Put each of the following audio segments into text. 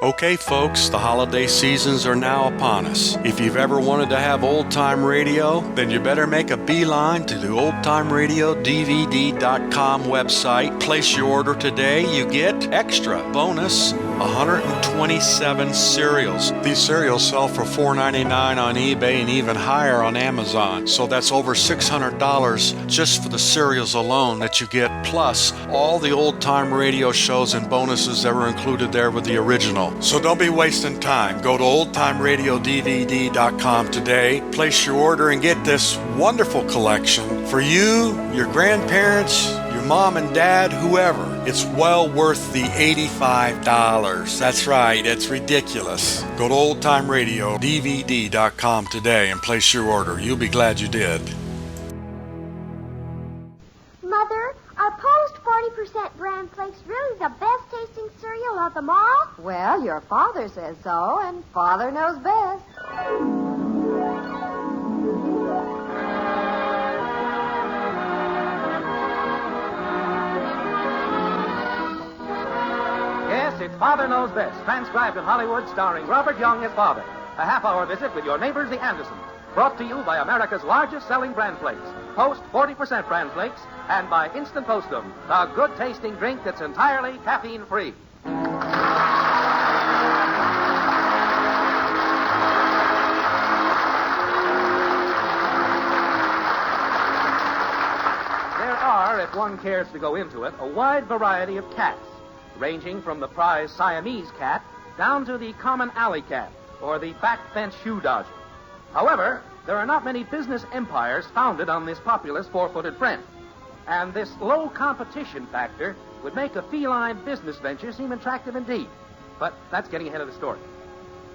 Okay, folks, the holiday seasons are now upon us. If you've ever wanted to have old-time radio, then you better make a beeline to the oldtimeradiodvd.com website. Place your order today. You get extra bonus 127 cereals. These cereals sell for $4.99 on eBay and even higher on Amazon. So that's over $600 just for the cereals alone that you get, plus all the old-time radio shows and bonuses that were included there with the original. So don't be wasting time. Go to oldtimeradiodvd.com today, place your order, and get this wonderful collection for you, your grandparents, your mom and dad, whoever. It's well worth the $85. That's right, it's ridiculous. Go to oldtimeradiodvd.com today and place your order. You'll be glad you did. Mother, are Post 40% bran flakes really the best tasting cereal of them all? Well, your father says so, and father knows best. Yes, it's Father Knows Best, transcribed in Hollywood, starring Robert Young as Father. A half-hour visit with your neighbors, the Andersons. Brought to you by America's largest-selling bran flakes, Post 40% bran flakes, and by Instant Postum, the good-tasting drink that's entirely caffeine-free. There are, if one cares to go into it, a wide variety of cats, ranging from the prize Siamese cat down to the common alley cat or the back fence shoe dodger. However, there are not many business empires founded on this populous four-footed friend. And this low competition factor would make a feline business venture seem attractive indeed. But that's getting ahead of the story.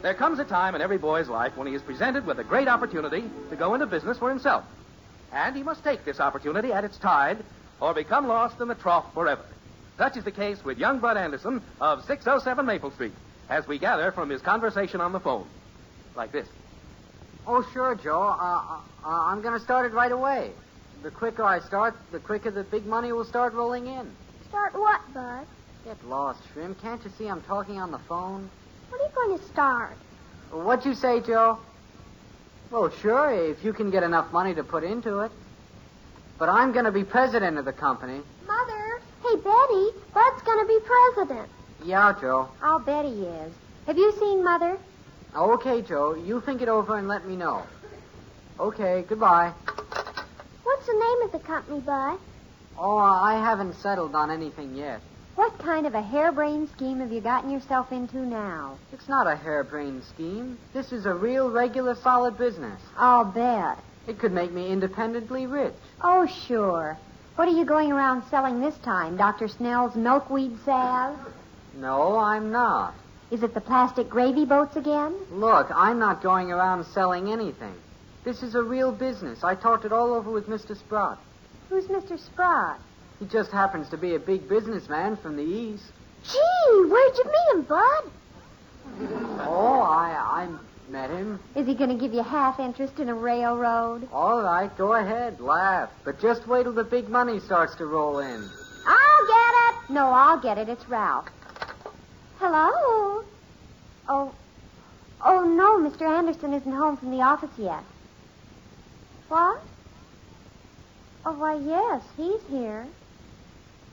There comes a time in every boy's life when he is presented with a great opportunity to go into business for himself. And he must take this opportunity at its tide or become lost in the trough forever. Such is the case with young Bud Anderson of 607 Maple Street, as we gather from his conversation on the phone. Like this. Oh, sure, Joe. I'm going to start it right away. The quicker I start, the quicker the big money will start rolling in. Start what, Bud? Get lost, Shrimp. Can't you see I'm talking on the phone? What are you going to start? What'd you say, Joe? Well, sure, if you can get enough money to put into it. But I'm going to be president of the company. Mother, hey, Betty, Bud's going to be president. Yeah, Joe. I'll bet he is. Have you seen Mother? Okay, Joe. You think it over and let me know. Okay, goodbye. What's the name of the company, Bud? Oh, I haven't settled on anything yet. What kind of a harebrained scheme have you gotten yourself into now? It's not a harebrained scheme. This is a real, regular, solid business. I'll bet. It could make me independently rich. Oh, sure. What are you going around selling this time? Dr. Snell's milkweed salve? No, I'm not. Is it the plastic gravy boats again? Look, I'm not going around selling anything. This is a real business. I talked it all over with Mr. Sprott. Who's Mr. Sprott? He just happens to be a big businessman from the East. Gee, where'd you meet him, Bud? Oh, I met him. Is he going to give you half interest in a railroad? All right, go ahead, laugh. But just wait till the big money starts to roll in. I'll get it. No, I'll get it. It's Ralph. Hello? Oh, no, Mr. Anderson isn't home from the office yet. What? Oh, why, yes, he's here.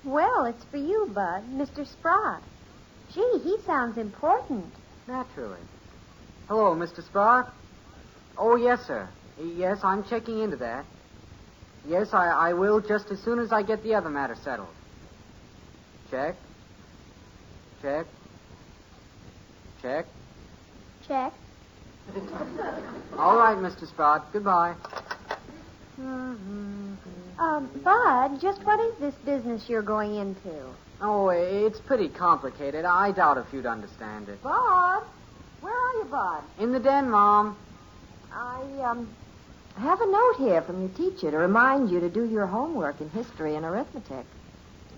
Well, it's for you, Bud, Mr. Sprott. Gee, he sounds important. Naturally. Hello, Mr. Sprott. Oh, yes, sir. Yes, I'm checking into that. Yes, I will just as soon as I get the other matter settled. Check. Check. Check. Check. All right, Mr. Sprott. Goodbye. Bud, just what is this business you're going into? Oh, it's pretty complicated. I doubt if you'd understand it. Bud? Where are you, Bud? In the den, Mom. I have a note here from your teacher to remind you to do your homework in history and arithmetic.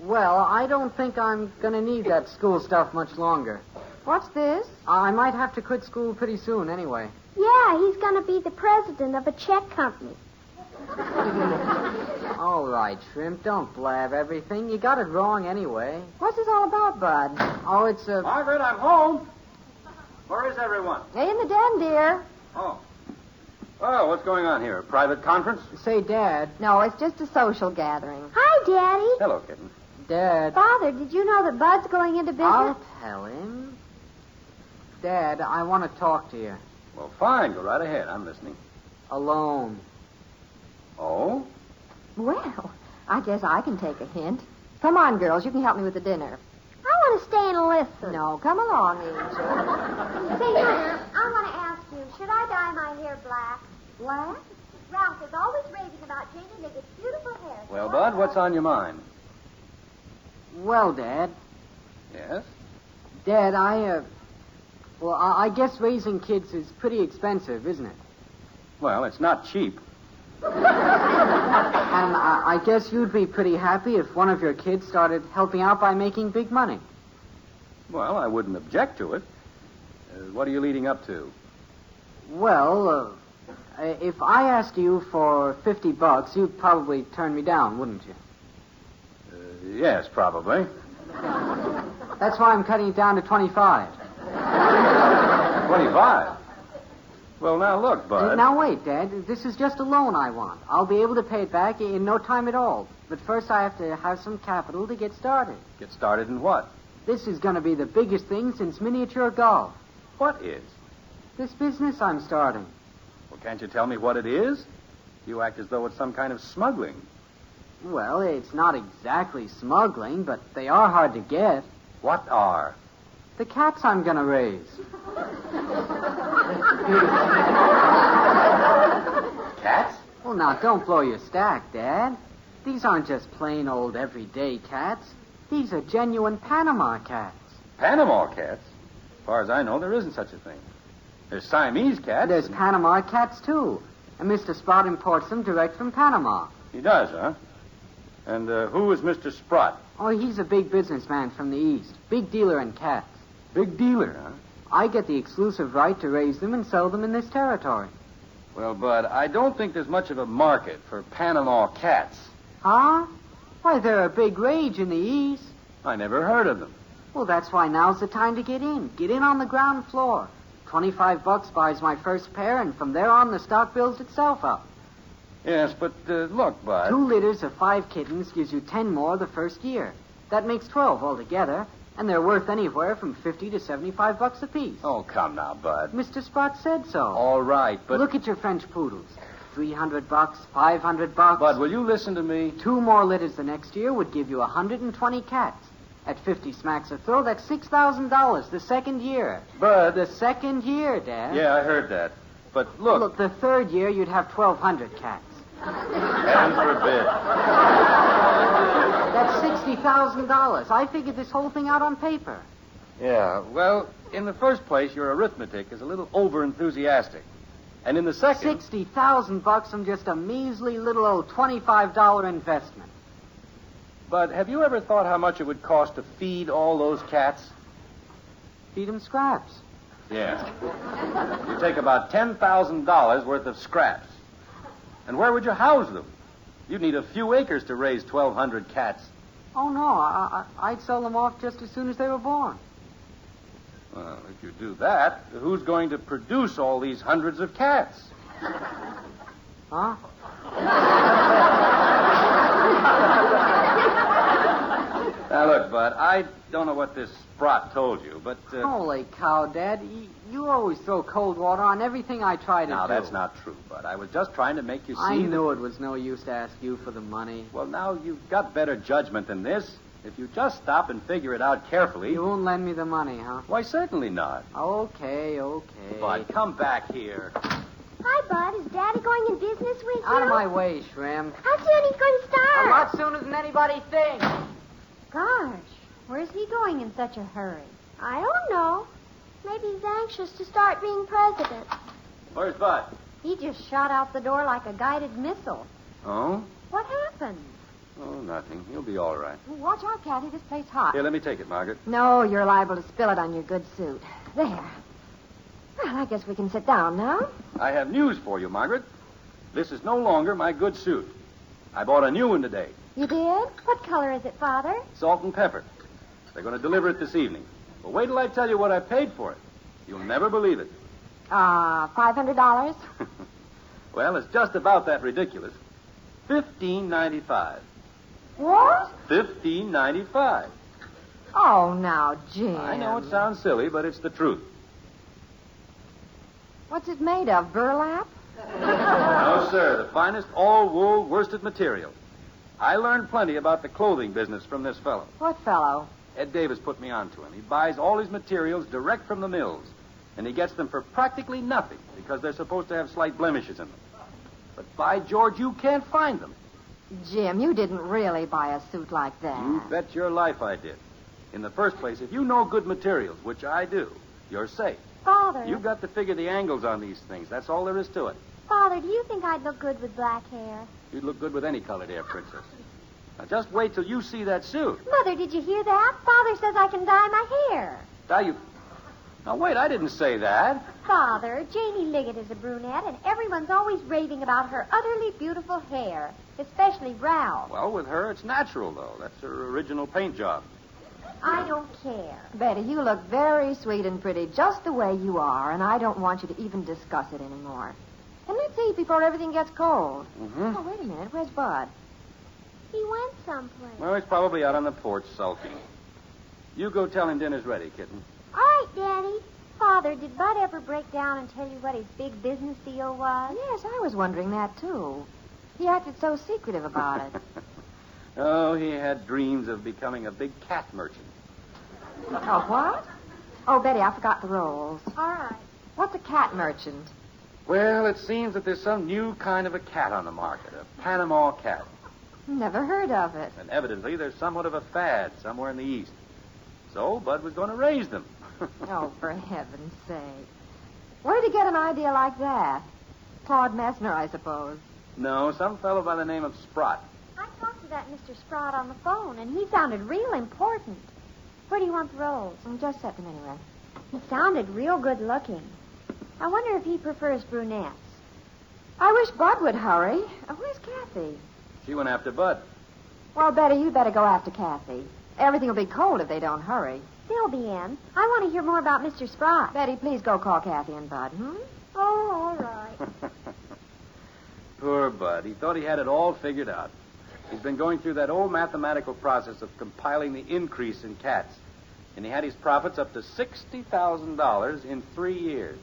Well, I don't think I'm going to need that school stuff much longer. What's this? I might have to quit school pretty soon anyway. Yeah, he's going to be the president of a check company. All right, Shrimp, don't blab everything. You got it wrong anyway. What's this all about, Bud? Oh, it's a... Margaret, I'm home. Where is everyone? In the den, dear. Oh. Oh, what's going on here? A private conference? Say, Dad. No, it's just a social gathering. Hi, Daddy. Hello, kitten. Dad. Father, did you know that Bud's going into business? I'll tell him. Dad, I want to talk to you. Well, fine. Go right ahead. I'm listening. Alone. Oh? Well, I guess I can take a hint. Come on, girls. You can help me with the dinner. I want to stay and listen. No, come along, Angel. Say, Mother, I want to ask you, should I dye my hair black? Black? Ralph is always raving about changing to get beautiful hair. Well, Bud, what's on your mind? Well, Dad. Yes? Dad, I guess raising kids is pretty expensive, isn't it? Well, it's not cheap. And I guess you'd be pretty happy if one of your kids started helping out by making big money. Well, I wouldn't object to it. What are you leading up to? Well, if I asked you for $50, you'd probably turn me down, wouldn't you? Yes, probably. That's why I'm cutting it down to 25. 25? Well, now look, Bud. Now wait, Dad. This is just a loan I want. I'll be able to pay it back in no time at all. But first I have to have some capital to get started. Get started in what? This is going to be the biggest thing since miniature golf. What is? This business I'm starting. Well, can't you tell me what it is? You act as though it's some kind of smuggling. Well, it's not exactly smuggling, but they are hard to get. What are? The cats I'm going to raise. Cats? Well, now, don't blow your stack, Dad. These aren't just plain old everyday cats. These are genuine Panama cats. Panama cats? As far as I know, there isn't such a thing. There's Siamese cats. There's Panama cats, too. And Mr. Sprott imports them direct from Panama. He does, huh? And who is Mr. Sprott? Oh, he's a big businessman from the East. Big dealer in cats. Big dealer, huh? I get the exclusive right to raise them and sell them in this territory. Well, Bud, I don't think there's much of a market for Panama cats. Huh? Why, they're a big rage in the East. I never heard of them. Well, that's why now's the time to get in. Get in on the ground floor. $25 buys my first pair, and from there on, the stock builds itself up. Yes, but look, Bud. 2 litters of 5 kittens gives you 10 more the first year. That makes 12 altogether, and they're worth anywhere from $50 to $75 apiece. Oh, come now, Bud. Mr. Sprott said so. All right, but... Look at your French poodles. $300, $500. Bud, will you listen to me? 2 more litters the next year would give you 120 cats. At 50 smacks a throw, that's $6,000 the second year. Bud... The second year, Dad. Yeah, I heard that. But look... Look, the third year, you'd have 1,200 cats. Heaven forbid. That's $60,000. I figured this whole thing out on paper. Yeah, well, in the first place, your arithmetic is a little over-enthusiastic. And in the second... $60,000 from just a measly little old $25 investment. But have you ever thought how much it would cost to feed all those cats? Feed them scraps. Yeah. You take about $10,000 worth of scraps. And where would you house them? You'd need a few acres to raise 1,200 cats. Oh, no. I'd sell them off just as soon as they were born. Well, if you do that, who's going to produce all these hundreds of cats? Huh? Now, look, Bud, I don't know what this Sprott told you, but... Holy cow, Dad. You always throw cold water on everything I try to do. Now, that's not true, Bud. I was just trying to make you see... I knew it was no use to ask you for the money. Well, now, you've got better judgment than this. If you just stop and figure it out carefully... You won't lend me the money, huh? Why, certainly not. Okay. Bud, come back here. Hi, Bud. Is Daddy going in business with you? Out of my way, Shrimp. How soon he's going to start? A lot sooner than anybody thinks. Gosh, where's he going in such a hurry? I don't know. Maybe he's anxious to start being president. Where's Bud? He just shot out the door like a guided missile. Oh? What happened? Oh, nothing. He'll be all right. Watch out, Catty. This place hot. Here, let me take it, Margaret. No, you're liable to spill it on your good suit. There. Well, I guess we can sit down now. I have news for you, Margaret. This is no longer my good suit. I bought a new one today. You did? What color is it, Father? Salt and pepper. They're going to deliver it this evening. Well, wait till I tell you what I paid for it. You'll never believe it. $500? Well, it's just about that ridiculous. $15.95. What? $15.95. Oh, now, Jim. I know it sounds silly, but it's the truth. What's it made of, burlap? No, sir. The finest all-wool worsted material. I learned plenty about the clothing business from this fellow. What fellow? Ed Davis put me on to him. He buys all his materials direct from the mills, and he gets them for practically nothing because they're supposed to have slight blemishes in them. But by George, you can't find them. Jim, you didn't really buy a suit like that. You bet your life I did. In the first place, if you know good materials, which I do, you're safe. Father. You've got to figure the angles on these things. That's all there is to it. Father, do you think I'd look good with black hair? You'd look good with any colored hair, Princess. Now, just wait till you see that suit. Mother, did you hear that? Father says I can dye my hair. Now, you... Now, wait, I didn't say that. Father, Janie Liggett is a brunette, and everyone's always raving about her utterly beautiful hair, especially Ralph. Well, with her, it's natural, though. That's her original paint job. I don't care. Betty, you look very sweet and pretty just the way you are, and I don't want you to even discuss it anymore. And let's eat before everything gets cold. Mm-hmm. Oh, wait a minute. Where's Bud? He went someplace. Well, he's probably out on the porch sulking. You go tell him dinner's ready, kitten. All right, Daddy. Father, did Bud ever break down and tell you what his big business deal was? Yes, I was wondering that, too. He acted so secretive about it. Oh, he had dreams of becoming a big cat merchant. Oh, what? Oh, Betty, I forgot the rolls. All right. What's a cat merchant? Well, it seems that there's some new kind of a cat on the market, a Panama cat. Never heard of it. And evidently there's somewhat of a fad somewhere in the East. So Bud was going to raise them. Oh, for heaven's sake. Where'd you get an idea like that? Claude Messner, I suppose. No, some fellow by the name of Sprott. I talked to that Mr. Sprout on the phone, and he sounded real important. Where do you want the rolls? Just set them anywhere. He sounded real good looking. I wonder if he prefers brunettes. I wish Bud would hurry. Where's Kathy? She went after Bud. Well, Betty, you'd better go after Kathy. Everything will be cold if they don't hurry. They'll be in. I want to hear more about Mr. Sprott. Betty, please go call Kathy and Bud, Oh, all right. Poor Bud. He thought he had it all figured out. He's been going through that old mathematical process of compiling the increase in cats. And he had his profits up to $60,000 in 3 years.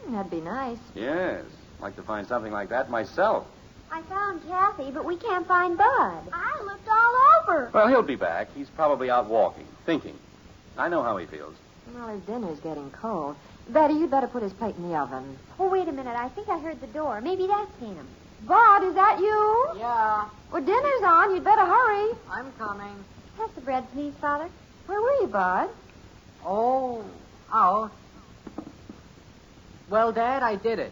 That'd be nice. Yes. I'd like to find something like that myself. I found Kathy, but we can't find Bud. I looked all over. Well, he'll be back. He's probably out walking, thinking. I know how he feels. Well, his dinner's getting cold. Betty, you'd better put his plate in the oven. Oh, wait a minute. I think I heard the door. Maybe that's him. Bud, is that you? Yeah, Well, dinner's on. You'd better hurry. I'm coming. Pass the bread, please, Father. Where were you, Bud? Oh. Well, Dad, I did it.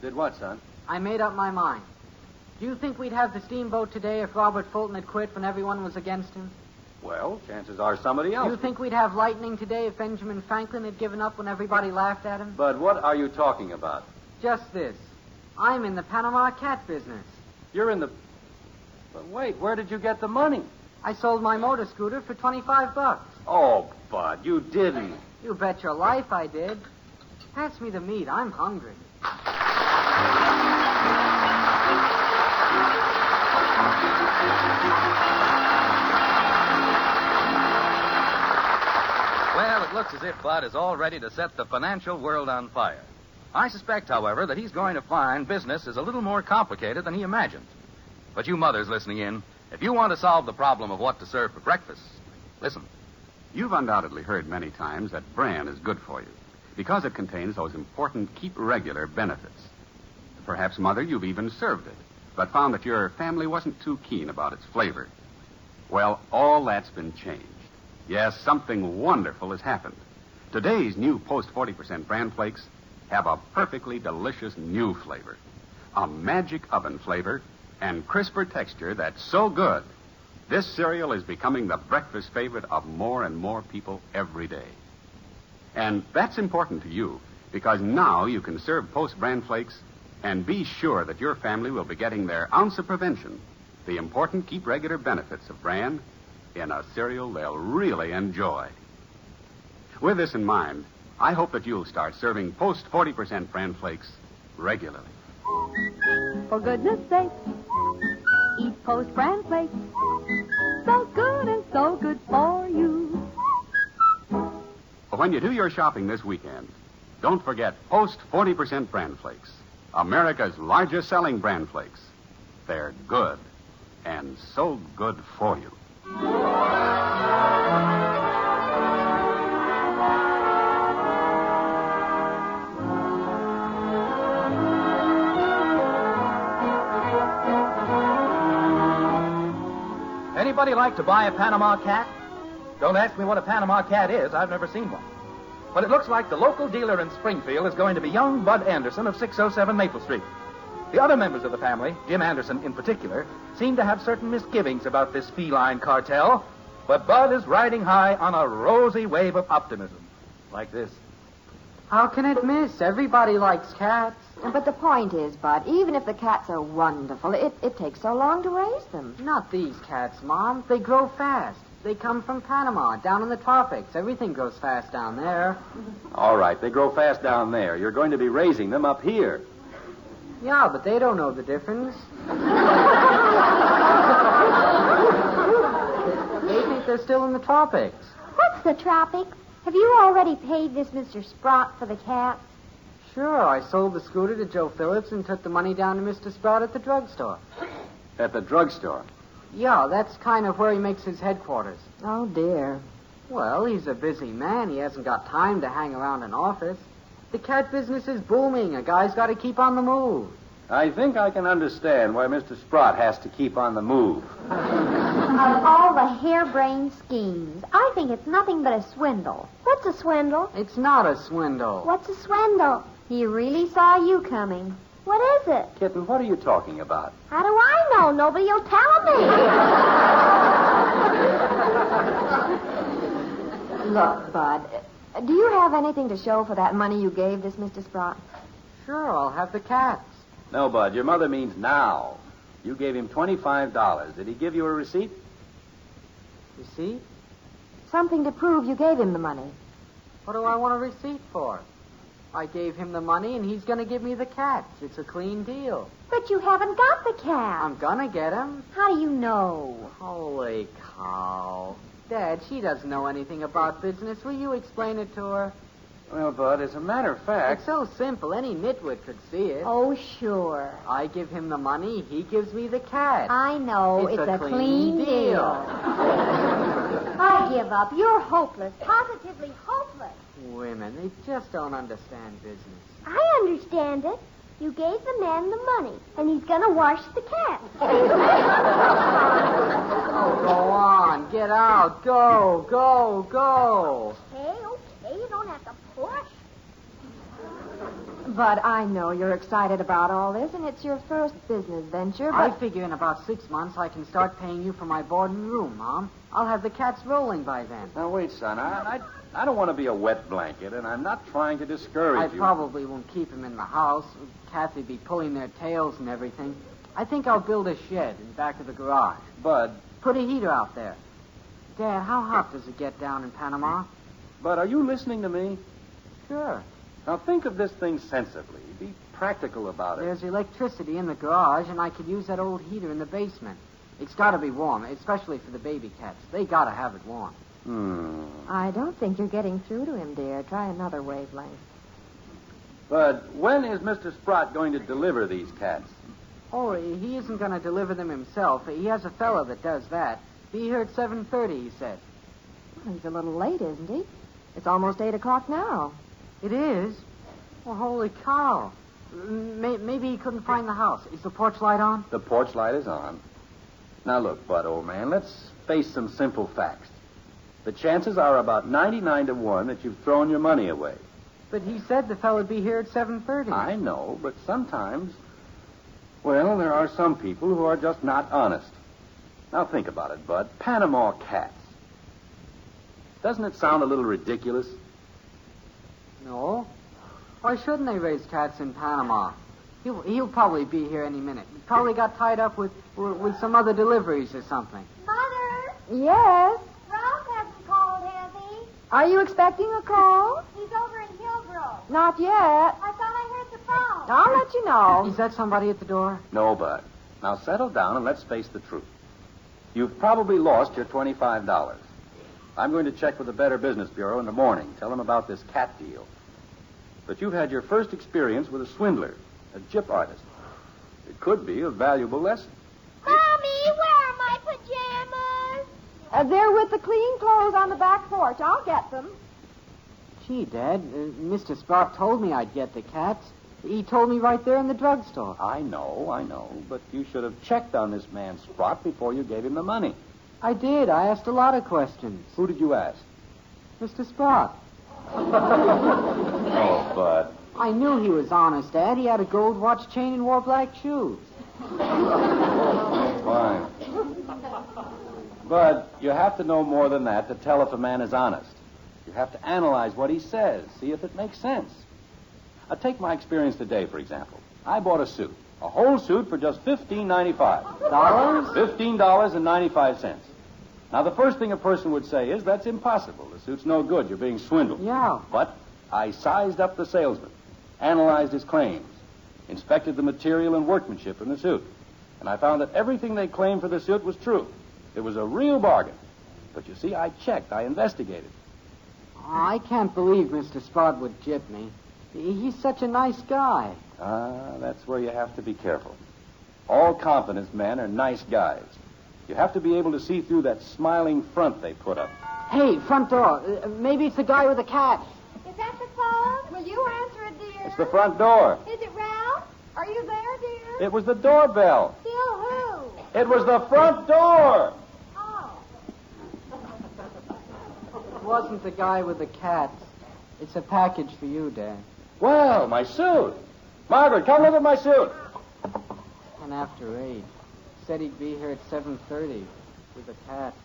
Did what, son? I made up my mind. Do you think we'd have the steamboat today if Robert Fulton had quit when everyone was against him? Well, chances are somebody else. Do you think we'd have lightning today if Benjamin Franklin had given up when everybody laughed at him? But what are you talking about? Just this. I'm in the Panama cat business. You're in the... But wait, where did you get the money? I sold my motor scooter for $25. Oh, Bud, you didn't. You bet your life I did. Pass me the meat. I'm hungry. Well, it looks as if Bud is all ready to set the financial world on fire. I suspect, however, that he's going to find business is a little more complicated than he imagined. But you mothers listening in, if you want to solve the problem of what to serve for breakfast, listen. You've undoubtedly heard many times that bran is good for you because it contains those important keep regular benefits. Perhaps, Mother, you've even served it, but found that your family wasn't too keen about its flavor. Well, all that's been changed. Yes, something wonderful has happened. Today's new Post 40% bran flakes have a perfectly delicious new flavor. A magic oven flavor and crisper texture that's so good, this cereal is becoming the breakfast favorite of more and more people every day. And that's important to you because now you can serve Post bran flakes and be sure that your family will be getting their ounce of prevention, the important keep regular benefits of bran, in a cereal they'll really enjoy. With this in mind, I hope that you'll start serving Post 40% Bran Flakes regularly. For goodness sake, eat Post Bran Flakes. So good and so good for you. When you do your shopping this weekend, don't forget Post 40% Bran Flakes, America's largest selling Bran Flakes. They're good and so good for you. Anybody like to buy a Panama cat? Don't ask me what a Panama cat is. I've never seen one. But it looks like the local dealer in Springfield is going to be young Bud Anderson of 607 Maple Street. The other members of the family, Jim Anderson in particular, seem to have certain misgivings about this feline cartel. But Bud is riding high on a rosy wave of optimism. Like this. How can it miss? Everybody likes cats. But the point is, Bud, even if the cats are wonderful, it takes so long to raise them. Not these cats, Mom. They grow fast. They come from Panama, down in the tropics. Everything grows fast down there. All right, they grow fast down there. You're going to be raising them up here. Yeah, but they don't know the difference. They think they're still in the tropics. What's the tropics? Have you already paid this Mr. Sprott for the cats? Sure, I sold the scooter to Joe Phillips and took the money down to Mr. Sprout at the drugstore. At the drugstore. Yeah, that's kind of where he makes his headquarters. Oh, dear. Well, he's a busy man. He hasn't got time to hang around an office. The cat business is booming. A guy's got to keep on the move. I think I can understand why Mr. Sprott has to keep on the move. Of all the harebrained schemes, I think it's nothing but a swindle. What's a swindle? It's not a swindle. What's a swindle? He really saw you coming. What is it? Kitten, what are you talking about? How do I know? Nobody will tell me. Look, Bud, do you have anything to show for that money you gave this Mr. Sprott? Sure, I'll have the cats. No, Bud, your mother means now. You gave him $25. Did he give you a receipt? Receipt? Something to prove you gave him the money. What do I want a receipt for? I gave him the money, and he's going to give me the cats. It's a clean deal. But you haven't got the cat. I'm going to get him. How do you know? Holy cow. Dad, she doesn't know anything about business. Will you explain it to her? Well, Bud, as a matter of fact... It's so simple. Any nitwit could see it. Oh, sure. I give him the money. He gives me the cat. I know. It's a clean deal. I give up. You're hopeless. Positively hopeless. Women, they just don't understand business. I understand it. You gave the man the money, and he's going to wash the cat. Oh, go on. Get out. Go, go, go. Okay. You don't have to push. Bud, I know you're excited about all this, and it's your first business venture, I but... figure in about 6 months I can start paying you for my board and room, Mom. I'll have the cats rolling by then. Now, wait, son. I don't want to be a wet blanket, and I'm not trying to discourage I you. probably won't keep them in the house. Kathy'd be pulling their tails and everything. I think I'll build a shed in back of the garage. Bud, Put a heater out there. Dad, how hot does it get down in Panama? Bud, are you listening to me? Sure. Now, think of this thing sensibly. Be practical about it. There's electricity in the garage, and I could use that old heater in the basement. It's got to be warm, especially for the baby cats. They got to have it warm. I don't think you're getting through to him, dear. Try another wavelength. Bud, when is Mr. Sprott going to deliver these cats? Oh, he isn't going to deliver them himself. He has a fellow that does that. Be here at 7:30, he said. He's a little late, isn't he? It's almost 8 o'clock now. It is? Well, holy cow. Maybe he couldn't find the house. Is the porch light on? The porch light is on. Now, look, Bud, old man, let's face some simple facts. The chances are about 99 to 1 that you've thrown your money away. But he said the fellow'd be here at 7:30. I know, but sometimes, well, there are some people who are just not honest. Now, think about it, Bud. Panama cats. Doesn't it sound a little ridiculous? No. Why shouldn't they raise cats in Panama? He'll probably be here any minute. He probably got tied up with some other deliveries or something. Mother, Yes? Ralph hasn't called, has he? Are you expecting a call? He's over in Not yet. I thought I heard the phone. I'll let you know. Is that somebody at the door? No, Bud. Now settle down and let's face the truth. You've probably lost your $25. I'm going to check with the Better Business Bureau in the morning. Tell them about this cat deal. But you've had your first experience with a swindler, a gyp artist. It could be a valuable lesson. Mommy, where are my pajamas? They're with the clean clothes on the back porch. I'll get them. Gee, Dad, Mr. Sprout told me I'd get the cats. He told me right there in the drugstore. I know. But you should have checked on this man, Sprott, before you gave him the money. I did. I asked a lot of questions. Who did you ask? Mr. Sprout. Oh, Bud. I knew he was honest, Dad. He had a gold watch chain and wore black shoes. Fine. Bud, you have to know more than that to tell if a man is honest. You have to analyze what he says, see if it makes sense. Take my experience today, for example. I bought a suit, a whole suit for just $15.95. Dollars? $15.95. Now, the first thing a person would say is, that's impossible. The suit's no good. You're being swindled. Yeah. But I sized up the salesman, analyzed his claims, inspected the material and workmanship in the suit, and I found that everything they claimed for the suit was true. It was a real bargain. But you see, I checked, I investigated. I can't believe Mr. Sprout would gyp me. He's such a nice guy. That's where you have to be careful. All confidence men are nice guys. You have to be able to see through that smiling front they put up. Hey, front door. Maybe it's the guy with the cat. Is that the phone? Will you answer it, dear? It's the front door. Is it Ralph? Are you there, dear? It was the doorbell. Still who? It was the front door. Oh. It wasn't the guy with the cats. It's a package for you, Dad. Well, my suit. Margaret, come look at my suit. 10 after 8. Said he'd be here at 7:30 with the cats.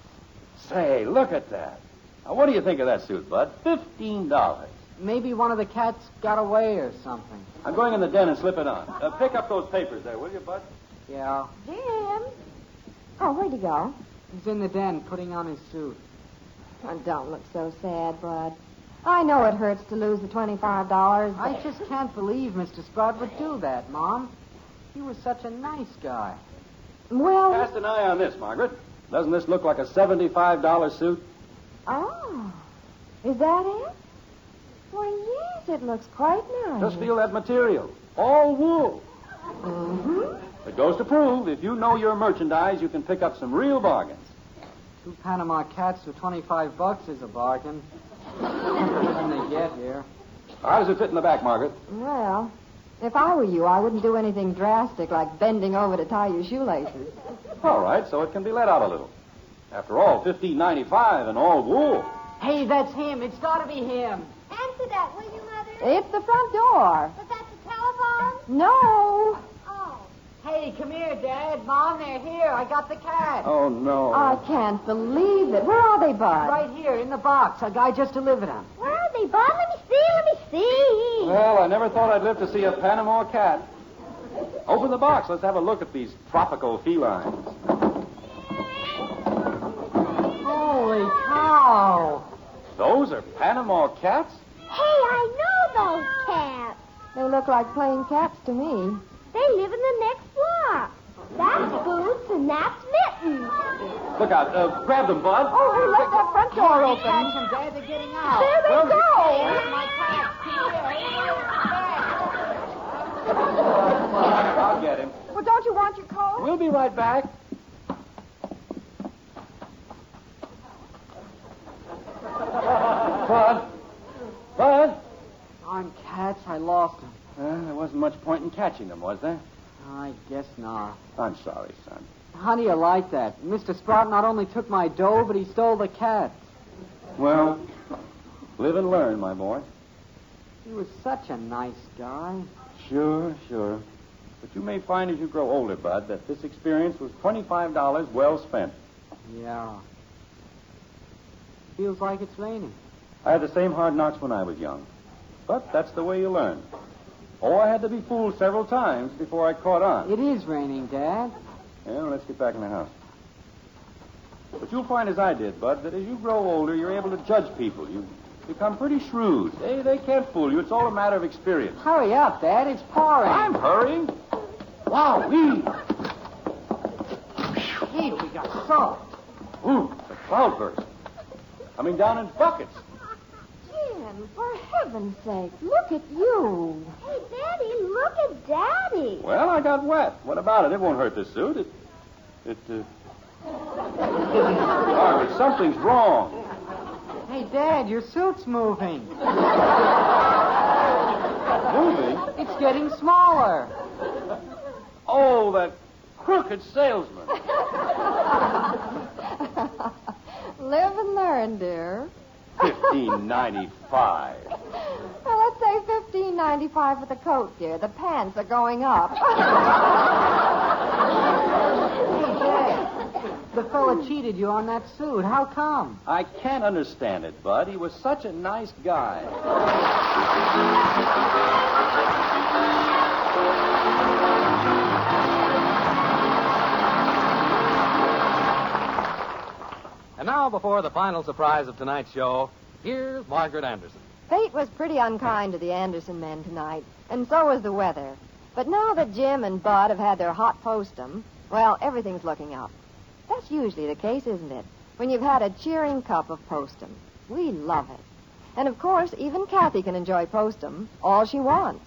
Say, look at that. Now, what do you think of that suit, Bud? $15. Maybe one of the cats got away or something. I'm going in the den and slip it on. Pick up those papers there, will you, Bud? Yeah. Jim. Oh, where'd he go? He's in the den putting on his suit. Oh, don't look so sad, Bud. I know it hurts to lose the $25. I just can't believe Mr. Sprout would do that, Mom. He was such a nice guy. Well... Cast an eye on this, Margaret. Doesn't this look like a $75 suit? Oh. Is that it? Well, yes, it looks quite nice. Just feel that material. All wool. Mm-hmm. It goes to prove, if you know your merchandise, you can pick up some real bargains. 2 Panama cats for $25 is a bargain. When they get here. How does it fit in the back, Margaret? Well, if I were you, I wouldn't do anything drastic like bending over to tie your shoelaces. All right, so it can be let out a little. After all, $15.95 and all wool. Hey, that's him. It's got to be him. Answer that, will you, Mother? It's the front door. Was that the telephone? No. Oh. Hey, come here, Dad. Mom, they're here. I got the cat. Oh, no. I can't believe it. Where are they, Bud? Right here in the box. A guy just delivered them. Where are they, Bob? Let me see. Well, I never thought I'd live to see a Panama cat. Open the box. Let's have a look at these tropical felines. Holy cow. Those are Panama cats? Hey, I know those cats. They look like plain cats to me. They live in the next block. That's Boots and that's Mittens. Look out. Grab them, Bud. Oh, who left that front door open? Catch them, Dad. They're getting out. There they go. Here's my cat. I'll get him. Well, don't you want your coat? We'll be right back. Bud? On cats, I lost them. There wasn't much point in catching them, was there? I guess not. I'm sorry, son. How do you like that? Mr. Sprout not only took my dough, but he stole the cats. Well, live and learn, my boy. He was such a nice guy. Sure. But you may find as you grow older, Bud, that this experience was $25 well spent. Yeah. Feels like it's raining. I had the same hard knocks when I was young. But that's the way you learn. Oh, I had to be fooled several times before I caught on. It is raining, Dad. Well, let's get back in the house. But you'll find, as I did, Bud, that as you grow older, you're able to judge people. You become pretty shrewd. They can't fool you. It's all a matter of experience. Hurry up, Dad. It's pouring. I'm hurrying. Wow-wee. Gee, we got soaked. Ooh, the cloudburst. Coming down in buckets. Jim, for heaven's sake, look at you. Hey, Daddy, look at Daddy. Well, I got wet. What about it? It won't hurt the suit. Margaret, something's wrong. Hey, Dad, your suit's moving. Moving? It's getting smaller. Oh, that crooked salesman. Live and learn, dear. $15.95. Well, let's say $15.95 for the coat, dear. The pants are going up. Hey, Dad, the fella cheated you on that suit. How come? I can't understand it, Bud. He was such a nice guy. And now, before the final surprise of tonight's show, here's Margaret Anderson. Fate was pretty unkind to the Anderson men tonight, and so was the weather. But now that Jim and Bud have had their hot postum, well, everything's looking up. That's usually the case, isn't it? When you've had a cheering cup of postum. We love it. And, of course, even Kathy can enjoy postum all she wants.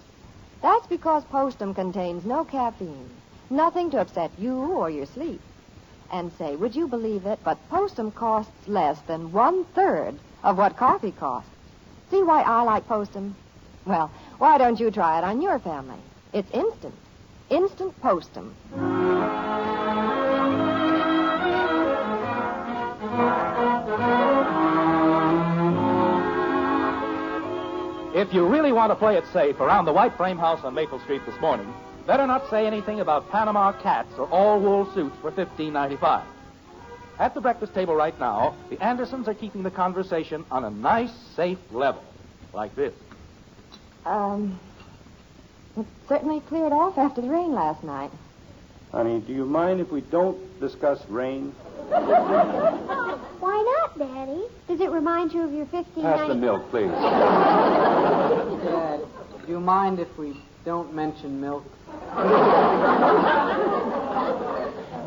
That's because postum contains no caffeine, nothing to upset you or your sleep. And say, would you believe it, but postum costs less than 1/3 of what coffee costs. See why I like postum? Well, why don't you try it on your family? It's instant. Instant postum. If you really want to play it safe around the white frame house on Maple Street this morning, better not say anything about Panama cats or all-wool suits for $15.95. At the breakfast table right now, the Andersons are keeping the conversation on a nice, safe level, like this. It certainly cleared off after the rain last night. Honey, do you mind if we don't discuss rain? Why not, Daddy? Does it remind you of your Pass the $15.95? milk, please. Dad, do you mind if we don't mention milk?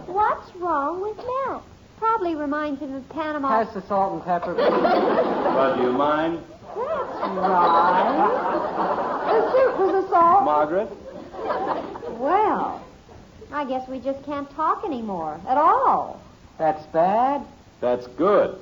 What's wrong with milk? Probably reminds him of Panama. Pass the salt and pepper. Bud, do you mind? That's right. The suit was assault. Margaret? Well, I guess we just can't talk anymore at all. That's bad. That's good.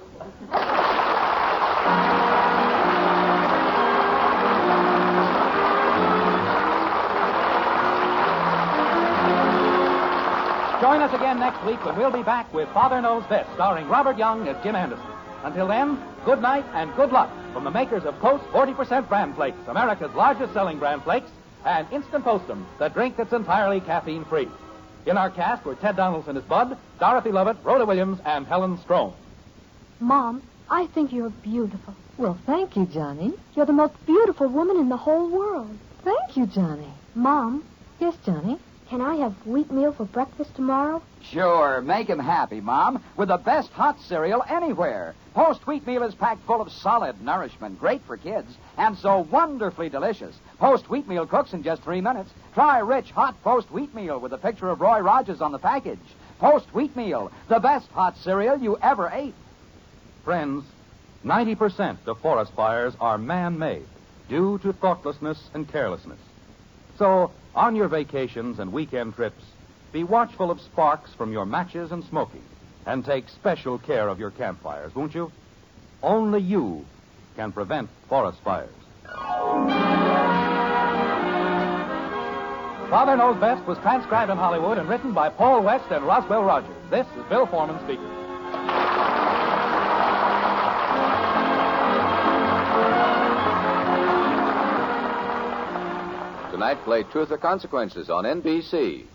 Join us again next week when we'll be back with Father Knows Best, starring Robert Young as Jim Anderson. Until then, good night and good luck from the makers of Coast 40% Bran Flakes, America's largest selling Bran Flakes, and Instant Postum, the drink that's entirely caffeine-free. In our cast were Ted Donaldson as Bud, Dorothy Lovett, Rhoda Williams, and Helen Strome. Mom, I think you're beautiful. Well, thank you, Johnny. You're the most beautiful woman in the whole world. Thank you, Johnny. Mom, Yes, Johnny. can I have wheatmeal for breakfast tomorrow? Sure, make him happy, Mom, with the best hot cereal anywhere. Post Wheatmeal is packed full of solid nourishment, great for kids, and so wonderfully delicious. Post Wheatmeal cooks in just 3 minutes. Try rich, hot Post Wheatmeal with a picture of Roy Rogers on the package. Post Wheatmeal, the best hot cereal you ever ate. Friends, 90% of forest fires are man-made due to thoughtlessness and carelessness. So, on your vacations and weekend trips, be watchful of sparks from your matches and smoking, and take special care of your campfires, won't you? Only you can prevent forest fires. Father Knows Best was transcribed in Hollywood and written by Paul West and Roswell Rogers. This is Bill Foreman speaking. Tonight, play Truth or Consequences on NBC.